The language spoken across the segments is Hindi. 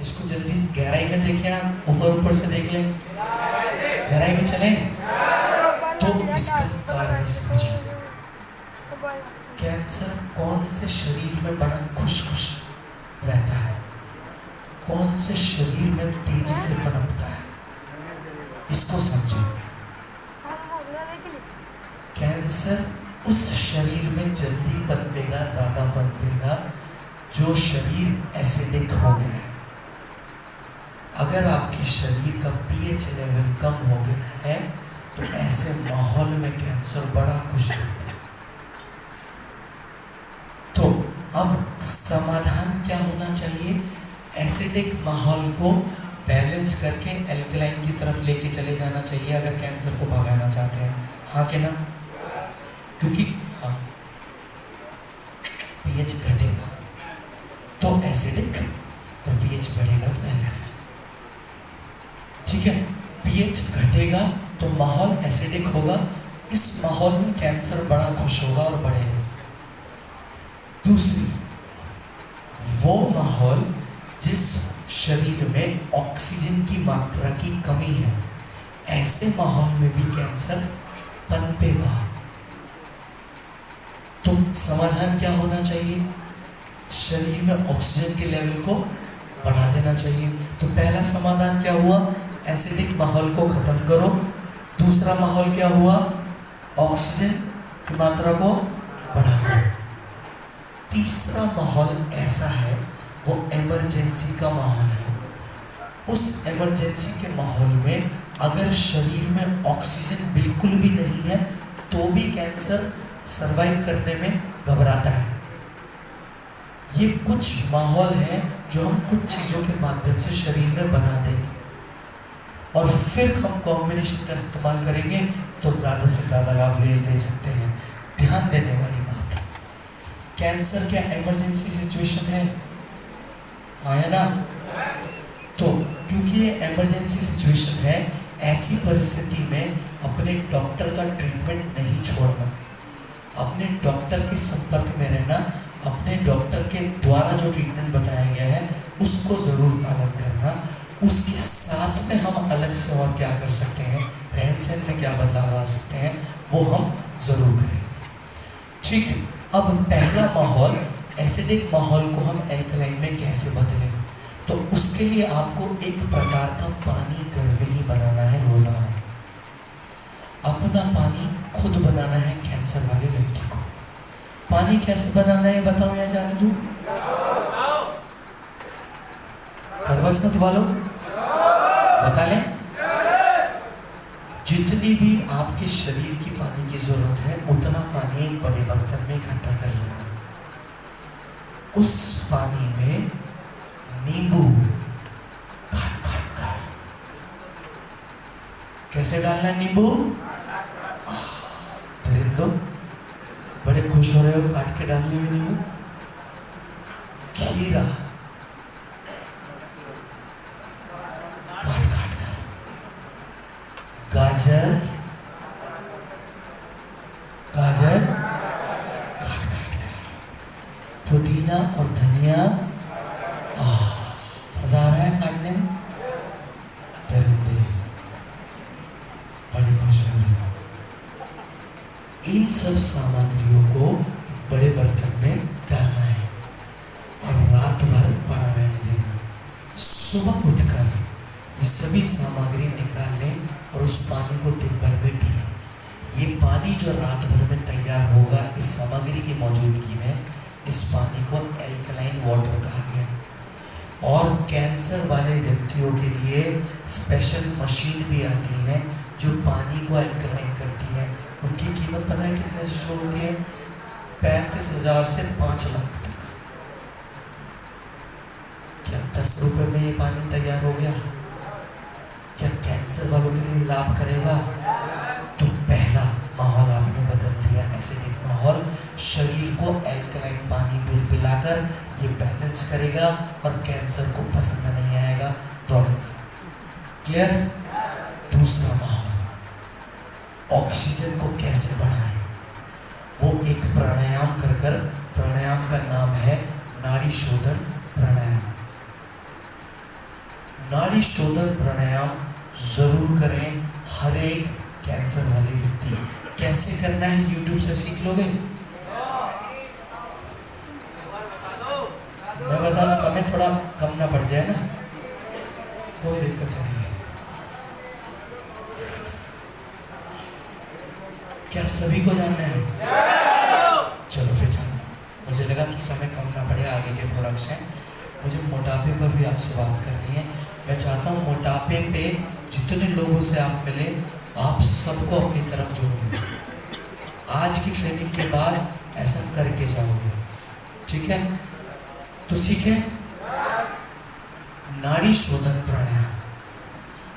इसको जल्दी गहराई में देखें, आप ऊपर ऊपर से देख लें, गहराई में चलें तो इसका कारण समझिए। कैंसर कौन से शरीर में बड़ा खुश खुश रहता है, कौन से शरीर में तेजी से पनपता है, इसको समझिए। कैंसर उस शरीर में जल्दी पनपेगा, ज्यादा पनपेगा जो शरीर एसिडिक हो गया है। अगर आपके शरीर का पीएच लेवल कम हो गया है तो ऐसे माहौल में कैंसर बड़ा खुश रहता है। तो अब समाधान क्या होना चाहिए? एसिडिक माहौल को बैलेंस करके एल्कलाइन की तरफ लेके चले जाना चाहिए अगर कैंसर को भगाना चाहते हैं। हाँ के ना? क्योंकि हाँ, पीएच घटेगा तो एसिडिक और पीएच बढ़ेगा तो एल्कलाइन। ठीक है, पीएच घटेगा तो माहौल एसिडिक होगा, इस माहौल में कैंसर बड़ा खुश होगा और बढ़ेगा। दूसरी, वो माहौल जिस शरीर में ऑक्सीजन की मात्रा की कमी है, ऐसे माहौल में भी कैंसर पनपेगा। तो समाधान क्या होना चाहिए? शरीर में ऑक्सीजन के लेवल को बढ़ा देना चाहिए। तो पहला समाधान क्या हुआ? एसिडिक माहौल को खत्म करो। दूसरा माहौल क्या हुआ? ऑक्सीजन की मात्रा को बढ़ा दो। तीसरा माहौल ऐसा है, वो इमरजेंसी का माहौल है। उस इमरजेंसी के माहौल में अगर शरीर में ऑक्सीजन बिल्कुल भी नहीं है तो भी कैंसर सरवाइव करने में घबराता है। ये कुछ माहौल है जो हम कुछ चीजों के माध्यम से शरीर में बना देंगे और फिर हम कॉम्बिनेशन का इस्तेमाल करेंगे तो ज्यादा से ज्यादा लाभ ले सकते हैं। ध्यान देने वाली बात है, कैंसर क्या इमरजेंसी सिचुएशन है? आया ना? तो क्योंकि ये इमरजेंसी सिचुएशन है, ऐसी परिस्थिति में अपने डॉक्टर का ट्रीटमेंट नहीं छोड़ना, अपने डॉक्टर के संपर्क में रहना, अपने डॉक्टर के द्वारा जो ट्रीटमेंट बताया गया है उसको जरूर पालन करना। उसके साथ में हम अलग से और क्या कर सकते हैं, रहन सहन में क्या बदलाव ला सकते हैं, वो हम जरूर करेंगे। ठीक है, अब पहला माहौल एसिडिक माहौल को हम एल्कलाइन में कैसे बदलें? तो उसके लिए आपको एक प्रकार का पानी घर में ही बनाना है रोजाना। अपना पानी खुद बनाना है कैंसर वाले व्यक्ति को। पानी कैसे बनाना है बताओ या जाने दूं? करवचमत वालों बता लें। जितनी भी आपके शरीर की पानी की जरूरत है उतना पानी एक बड़े बर्तन में इकट्ठा कर लेना। उस पानी में नींबू काट काट कर, कैसे डालना है नींबू? परिंदों बड़े खुश हो रहे हो काट के डालने में नींबू। खीरा काट काट कर, गाजर गाजर काट काट कर, पुदीना और धनिया मजा आ रहा है काटने में। परिंदे बड़े खुश हो रहे हो। इन सब सामग्रियों को एक बड़े बर्तन में डालना है और रात भर पड़ा रहने देना। सुबह उठकर ये सभी सामग्री निकाल लें और उस पानी को दिन भर में पिए। ये पानी जो रात भर में तैयार होगा इस सामग्री की मौजूदगी में, इस पानी को एल्कलाइन वाटर कहा गया है। और कैंसर वाले व्यक्तियों के लिए स्पेशल मशीन भी आती है जो पानी को एल्कलाइन करती है। उनकी कीमत पता है कितने से शुरू होती है? 35,000 से 5 लाख तक। क्या 10 रुपए में ये पानी तैयार हो गया? क्या कैंसर वालों के लिए लाभ करेगा? तो पहला माहौल आपने बदल दिया, एसिडिक माहौल। शरीर को एल्कलाइन पानी पिलाकर ये बैलेंस करेगा और कैंसर को पसंद नहीं आएगा, दौड़ेगा। क्लियर? दूसरा माहौल, ऑक्सीजन को कैसे बढ़ाएं? वो एक प्राणायाम प्राणायाम का नाम है नाड़ी शोधन प्राणायाम। नाड़ी शोधन प्राणायाम जरूर करें हर एक कैंसर वाले व्यक्ति। कैसे करना है यूट्यूब से सीख लोगे। मैं बता दूं, समय थोड़ा कम ना पड़ जाए ना, कोई दिक्कत नहीं है। क्या सभी को जानना है? चलो फिर चलो। मुझे लगा कि समय कम ना पड़े, आगे के प्रोडक्ट्स हैं। मुझे मोटापे पर भी आपसे बात करनी है। मैं चाहता हूँ मोटापे पे जितने लोगों से आप मिले, आप सबको अपनी तरफ जोड़ोगे। आज की ट्रेनिंग के बाद ऐसा करके जाओगे, ठीक है? तो सीखें नाड़ी शोधन प्राणायाम।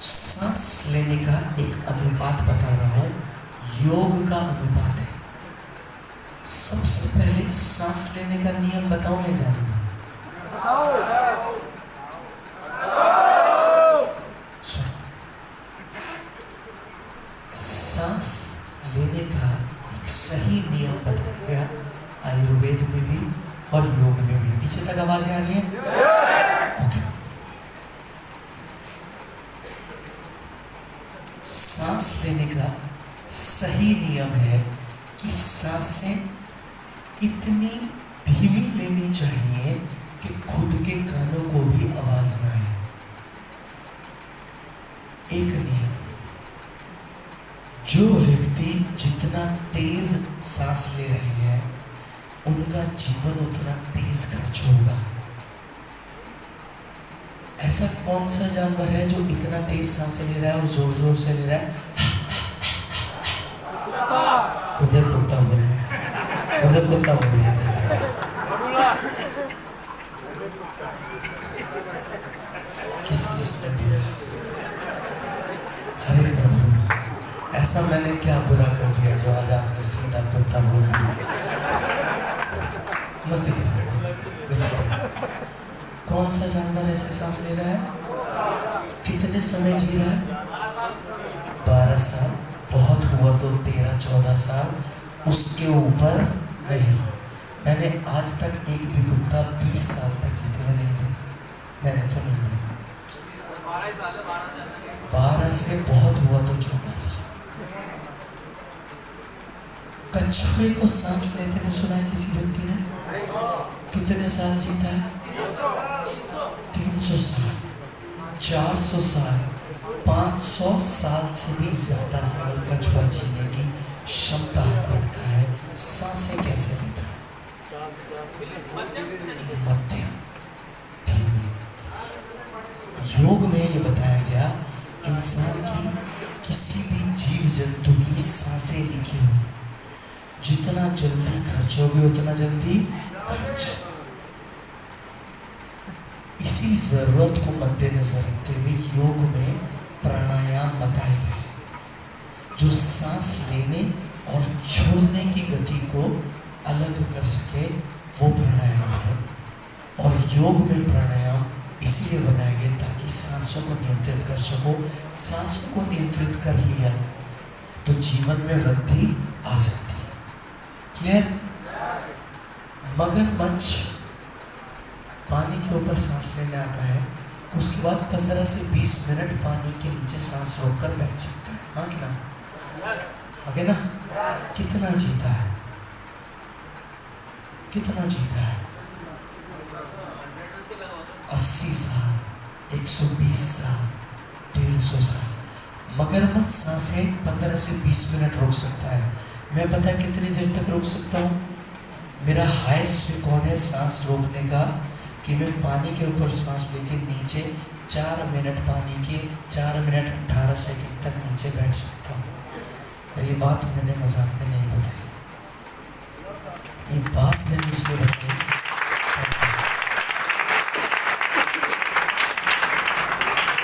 सांस लेने का एक अनुपात बता रहा हूं, योग का अनुपात है। सबसे पहले सांस लेने का नियम बताऊं या जानेंगे? सांस लेने का एक सही नियम बताया गया आयुर्वेद में भी और योग में भी। पीछे तक आवाजें आ रही हैं? ओके। सांस लेने का सही नियम है कि सांसें इतनी धीमी लेनी चाहिए कि खुद के कानों को भी आवाज ना आए। एक नियम, जो व्यक्ति जितना तेज सांस ले रहे हैं उनका जीवन उतना तेज खर्च होगा। ऐसा कौन सा जानवर है जो इतना तेज सांसें ले रहा है और जोर जोर से ले रहा है? उधर कुत्ता बोल रहा है, उधर कुत्ता बोल रहा है। किस किसने बोला? हरे प्रभु, ऐसा मैंने क्या बुरा कर दिया जो आज आपने सीधा कुत्ता बोल दिया? मस्ती कर रहे, मस्ती। कौन सा जानवर ऐसे सांस ले रहा है? कितने समय जी रहा है? 12 साल, बहुत हुआ तो 13-14 साल, उसके ऊपर नहीं। मैंने आज तक एक भी कुत्ता 20 साल तक जीते हुए नहीं देखा। मैंने तो नहीं देखा। 12 से बहुत हुआ तो 14 साल। कछुए को सांस लेते हुए सुना है किसी व्यक्ति ने? कितने साल जीता है? 300 साल, 400 साल, 500 साल से भी ज्यादा साल कछुआ जीने की क्षमता रखता है। सांसें कैसे लेता है? मध्यम, धीमे। योग में ये बताया गया, इंसान की किसी भी जीव जंतु की सांसें लिखी हुई, जितना जल्दी खर्चोगे उतना जल्दी खर्च। इसी जरूरत को मद्देनजर रखते हुए योग में प्राणायाम बताए गए, जो सांस लेने और छोड़ने की गति को अलग कर सके, वो प्राणायाम है। और योग में प्राणायाम इसीलिए बनाया गया ताकि सांसों को नियंत्रित कर सको। सांसों को नियंत्रित कर लिया तो जीवन में वृद्धि आ सकती है। क्लियर? मगरमच्छ पानी के ऊपर सांस लेने आता है, उसके बाद 15 से 20 मिनट पानी के नीचे सांस रोककर बैठ सकता है। हाँ कि ना? आगे ना? कितना जीता है? कितना जीता है? 80 साल, 120 साल, 150 साल। मगरमच्छ सांसें 15 से 20 मिनट रोक सकता है। मैं पता है कितनी देर तक रोक सकता हूँ? मेरा हाईएस्ट रिकॉर्ड है सांस रोकने का कि मैं पानी के ऊपर सांस लेके नीचे 4 मिनट, पानी के 4 मिनट 18 सेकंड तक नीचे बैठ सकता हूँ। और ये बात मैंने मजाक में नहीं बताई, ये बात मैंने इसलिए बताई,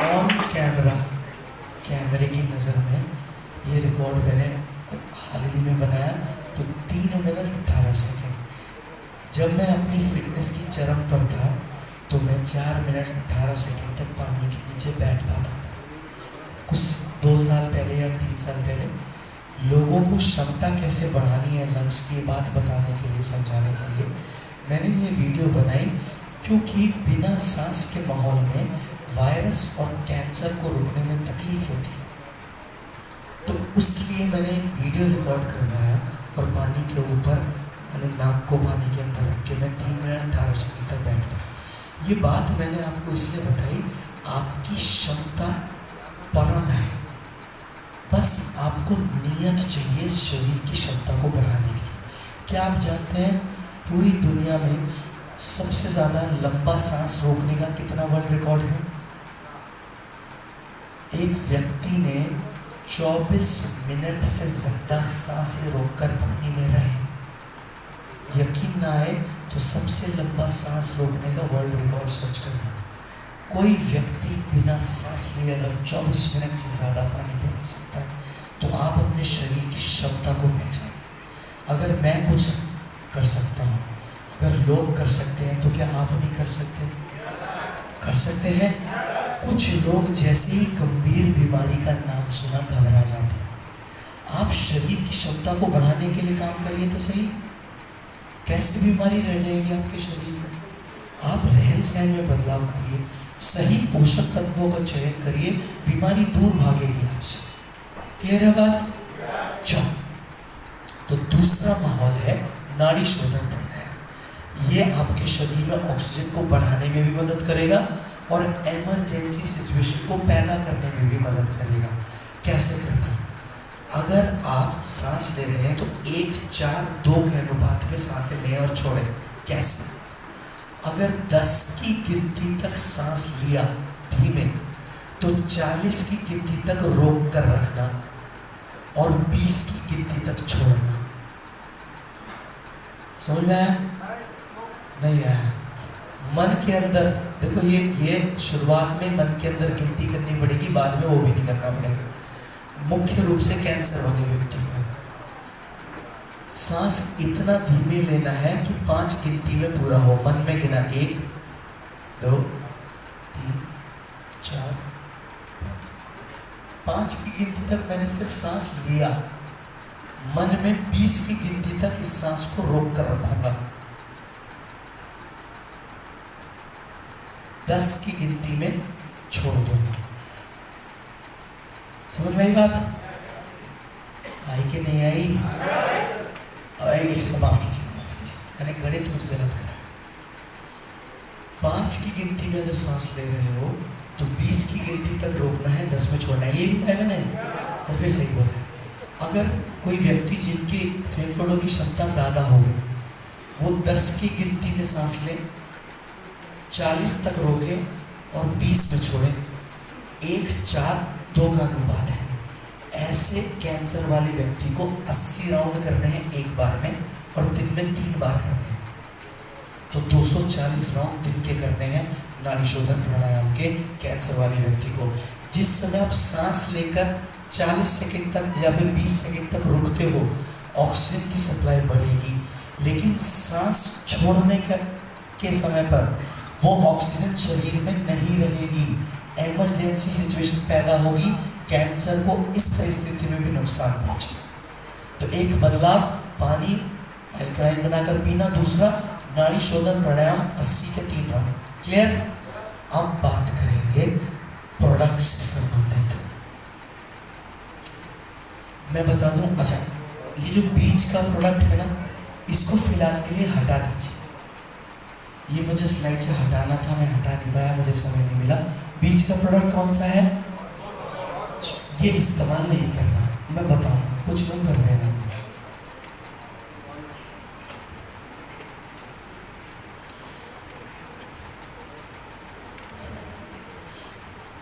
ऑन कैमरा, कैमरे की नज़र में ये रिकॉर्ड मैंने हाल ही में बनाया। तो 3 मिनट 18 सेकंड। जब मैं अपनी फिटनेस की चरम पर था तो मैं 4 मिनट 18 सेकंड तक पानी के नीचे बैठ पाता था। कुछ 2 साल पहले या 3 साल पहले लोगों को क्षमता कैसे बढ़ानी है लंग्स की बात बताने के लिए, समझाने के लिए मैंने ये वीडियो बनाई क्योंकि बिना सांस के माहौल में वायरस और कैंसर को रोकने में तकलीफ होती है। तो उसलिए मैंने एक वीडियो रिकॉर्ड करवाया और पानी के ऊपर मैंने नाक को पानी के अंदर रख के मैं 3 मिनट 18 सेकंड तक बैठ पाया। ये बात मैंने आपको इसलिए बताई, आपकी क्षमता परम है, बस आपको नियत चाहिए शरीर की क्षमता को बढ़ाने की। क्या आप जानते हैं पूरी दुनिया में सबसे ज़्यादा लंबा सांस रोकने का कितना वर्ल्ड रिकॉर्ड है? एक व्यक्ति ने 24 मिनट से ज़्यादा सांसें रोककर पानी में रहे। यकीन ना आए तो सबसे लंबा सांस रोकने का वर्ल्ड रिकॉर्ड सर्च करना। कोई व्यक्ति बिना सांस लिए अगर 24 मिनट से ज़्यादा पानी पी नहीं सकता है, तो आप अपने शरीर की क्षमता को पहचानें। अगर मैं कुछ कर सकता हूँ, अगर लोग कर सकते हैं, तो क्या आप नहीं कर सकते? कर सकते हैं। कुछ लोग जैसे ही गंभीर बीमारी का नाम सुना घबरा जाते हैं। आप शरीर की क्षमता को बढ़ाने के लिए काम करिए तो सही। कैसी बीमारी रह जाएगी आपके शरीर में? आप रहन सहन में बदलाव करिए, सही पोषक तत्वों का चयन करिए, बीमारी दूर भागेगी आपसे। क्लियर है बात? चलो, तो दूसरा माहौल है नाड़ी शोधन प्राणायाम। ये आपके शरीर में ऑक्सीजन को बढ़ाने में भी मदद करेगा और इमरजेंसी सिचुएशन को पैदा करने में भी मदद करेगा। कैसे करना? अगर आप सांस ले रहे हैं तो 1:4:2 के अनुपात में सांसें लें और छोड़ें। कैसे? अगर 10 की गिनती तक सांस लिया धीमे, तो 40 की गिनती तक रोक कर रखना और 20 की गिनती तक छोड़ना। समझ में आया? नहीं आया? मन के अंदर देखो, ये शुरुआत में मन के अंदर गिनती करनी पड़ेगी, बाद में वो भी नहीं करना पड़ेगा। मुख्य रूप से कैंसर वाले व्यक्ति को सांस इतना धीमे लेना है कि 5 गिनती में पूरा हो। मन में गिना 1 2 3 4 5 की गिनती तक मैंने सिर्फ सांस लिया। मन में 20 की गिनती तक इस सांस को रोक कर रखूंगा। 10 की गिनती में छोड़ दूंगा। समझ में आई बात? आई कि नहीं आई? माफ कीजिए, मैंने गणित कुछ गलत करा। 5 की गिनती में अगर सांस ले रहे हो तो 20 की गिनती तक रोकना है, 10 में छोड़ना है। ये भी है मैंने, और फिर सही बोला है। अगर कोई व्यक्ति जिनकी फेफड़ों की क्षमता ज़्यादा हो गई, वो 10 की गिनती में सांस ले, 40 तक रोके और 20 में छोड़े। 1:4:2 का अनुपात है। ऐसे कैंसर वाले व्यक्ति को 80 राउंड करने हैं एक बार में, और दिन में 3 बार करने हैं। तो 240 राउंड दिन के करने हैं नाड़ी शोधन प्राणायाम के कैंसर वाले व्यक्ति को। जिस समय आप सांस लेकर 40 सेकंड तक या फिर 20 सेकंड तक रुकते हो, ऑक्सीजन की सप्लाई बढ़ेगी, लेकिन सांस छोड़ने के समय पर वो ऑक्सीजन शरीर में नहीं रहेगी। इमरजेंसी सिचुएशन पैदा होगी, कैंसर को इस परिस्थिति में भी नुकसान पहुंचेगा। तो एक बदलाव, पानी अल्कलाइन बनाकर पीना। दूसरा, नाड़ी शोधन प्राणायाम 80 के 3 राउंड। क्लियर? अब बात करेंगे प्रोडक्ट्स से संबंधित। मैं बता दूं, अच्छा ये जो बीच का प्रोडक्ट है ना, इसको फिलहाल के लिए हटा दीजिए। ये मुझे स्लाइड से हटाना था, मैं हटा नहीं पाया, मुझे समय नहीं मिला। बीच का प्रोडक्ट कौन सा है? ये इस्तेमाल नहीं करना, मैं बताऊंगा। कुछ लोग कर रहे हैं।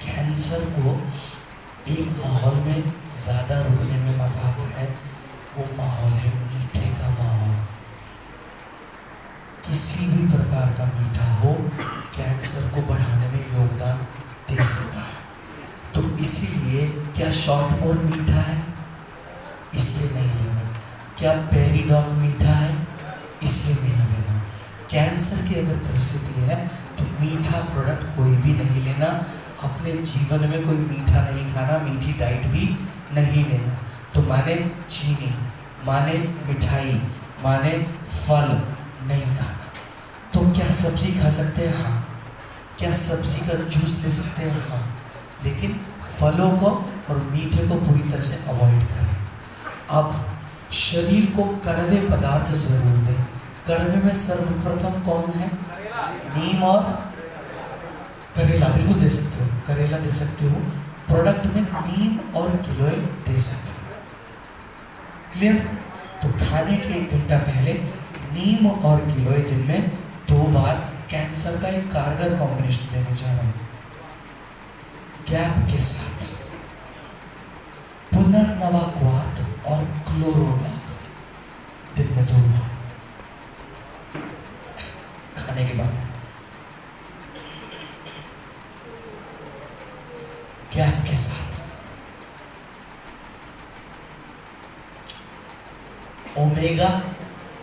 कैंसर को एक माहौल में ज़्यादा रुकने में मजा आता है, वो माहौल है मीठे का माहौल। किसी भी प्रकार का मीठा हो कैंसर को बढ़ाने में योगदान दे सकता है। तो इसीलिए क्या शॉर्ट मोर मीठा है? इसलिए नहीं लेना। क्या पेरीडॉग मीठा है? इसलिए नहीं लेना। कैंसर की अगर परिस्थिति है तो मीठा प्रोडक्ट कोई भी नहीं लेना। अपने जीवन में कोई मीठा नहीं खाना, मीठी डाइट भी नहीं लेना। तो माने चीनी, माने मिठाई, माने फल नहीं खाना। तो क्या सब्जी खा सकते हैं? हाँ। क्या सब्जी का जूस दे सकते हैं? हाँ। लेकिन फलों को और मीठे को पूरी तरह से अवॉइड करें। अब शरीर को कड़वे पदार्थ जरूर दें। कड़वे में सर्वप्रथम कौन है? नीम और करेला। बिल्कुल दे सकते हो, करेला दे सकते हो। प्रोडक्ट में नीम और गिलोय दे सकते हो। क्लियर? तो खाने के 1 घंटा पहले नीम और गिलोय दिन में 2 बार कैंसर का एक कारगर कॉम्बिनेशन देने जा रहा हूं। गैप के साथ पुनर्नवाक्वात और क्लोरोडॉक दिन में 2 बार खाने के बाद। गैप के साथ ओमेगा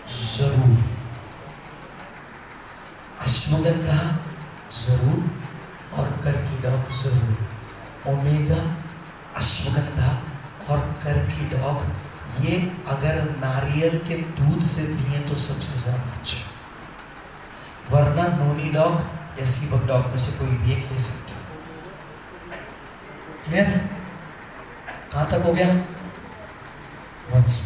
जरूर, अश्वगंधा जरूर और कर्कीडॉक जरूर। ओमेगा, अश्वगंधा और कर्कीडॉक ये अगर नारियल के दूध से पिए तो सबसे ज्यादा अच्छा, वरना नोनी डॉग या सीबक डॉग में से कोई भी एक ले सकते हो। क्लियर? कहां तक हो गया? वंस